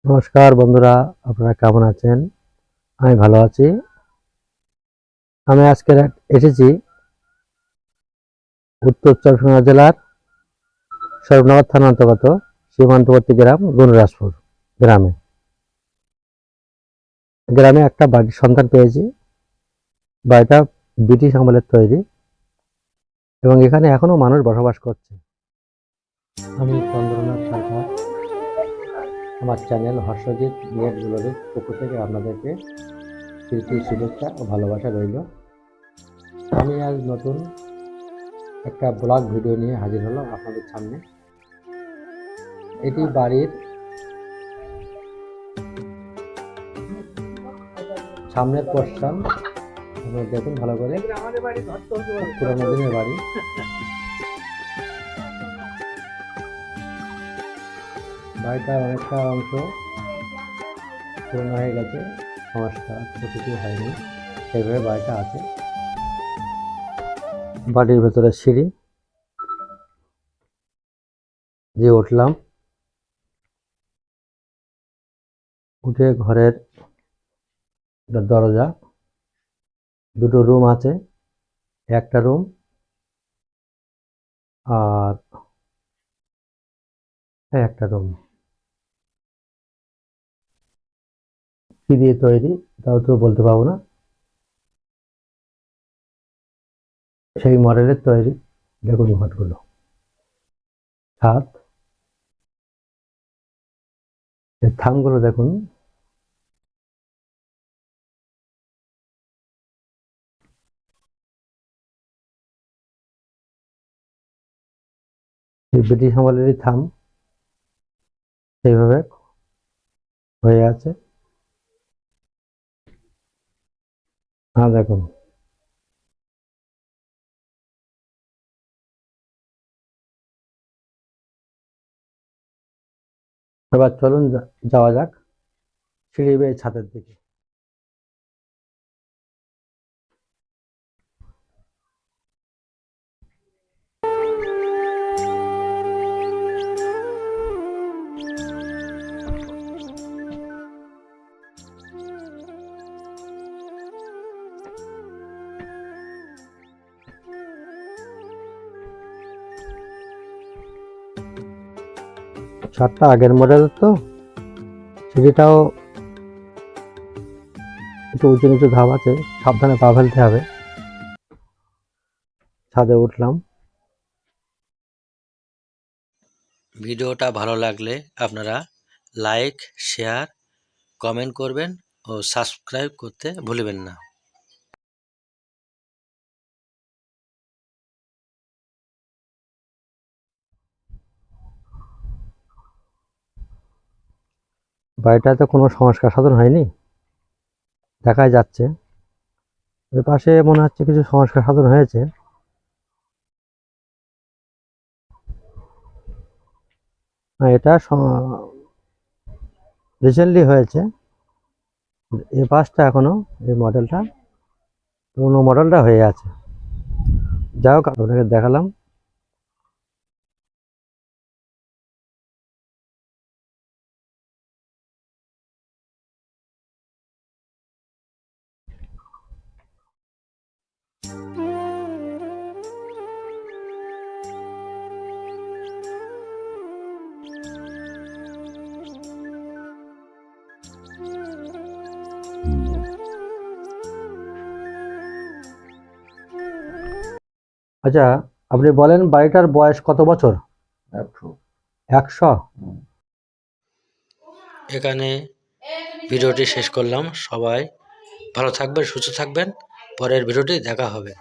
নমস্কার বন্ধুরা, আপনারা কেমন আছেন? আমি ভালো আছি। আমি আজকে এসেছি উত্তর চব্বিশ পরগনা জেলার স্বরূপনগর থানার অন্তর্গত সীমান্তবর্তী গ্রাম গণরাজপুর গ্রামে। গ্রামে একটা বাড়ির সন্ধান পেয়েছি। বাড়িটা ব্রিটিশ আমলের তৈরি এবং এখানে এখনো মানুষ বসবাস করছে। আমি চন্দ্রনাথ সরকার, আমার চ্যানেল হর্ষজিৎ নেট ব্লগের পক্ষ থেকে আপনাদেরকে প্রীতি শুভেচ্ছা ও ভালোবাসা রইল। আমি আজ নতুন একটা ব্লগ ভিডিও নিয়ে হাজির হলাম আপনাদের সামনে। এটি বাড়ির সামনের পোর্শন, আপনারা দেখুন ভালো করে। পুরোনো দিনের বাড়ি। বাড়িটার অনেকটা অংশ পুরনো হয়ে গেছে, সংস্কার কিছু হয়নি, সেইভাবে বাড়িটা আছে। বাড়ির ভেতরে সিঁড়ি দিয়ে উঠলাম, উঠে ঘরের দরজা, দুটো রুম আছে, একটা রুম আর একটা রুম কি দিয়ে তৈরি তাও তো বলতে পারবো না, সেই মডেলের তৈরি। দেখুন ঘরগুলো, ছাদ, থামগুলো দেখুন। ব্রিটিশ আমলেরই থাম, সেইভাবে হয়ে আছে। হ্যাঁ দেখুন, এবার চলুন যাওয়া যাক সিঁড়ি বেয়ে ছাদের দিকে। ছাদটা আগের মডেল, তো সিঁড়িটাও একটু উঁচু নিচু ধাপ আছে, সাবধানে পা ফেলতে হবে। ছাদে উঠলাম। ভিডিওটা ভালো লাগলে আপনারা লাইক, শেয়ার, কমেন্ট করবেন ও সাবস্ক্রাইব করতে ভুলবেন না। বাড়িটাতে কোনো সংস্কার সাধন হয়নি, দেখাই যাচ্ছে। এর পাশে মনে হচ্ছে কিছু সংস্কার সাধন হয়েছে। এটা রিসেন্টলি হয়েছে। এই পাশটা এখনো, এই মডেলটা পুরোনো মডেলটা হয়ে আছে। যাই হোক, আপনাকে দেখালাম। আচ্ছা, আপনি বলেন বাড়িটার বয়স কত বছর? 100। এখানে ভিডিওটি শেষ করলাম। সবাই ভালো থাকবেন, সুস্থ থাকবেন। পরের ভিডিওটি দেখা হবে।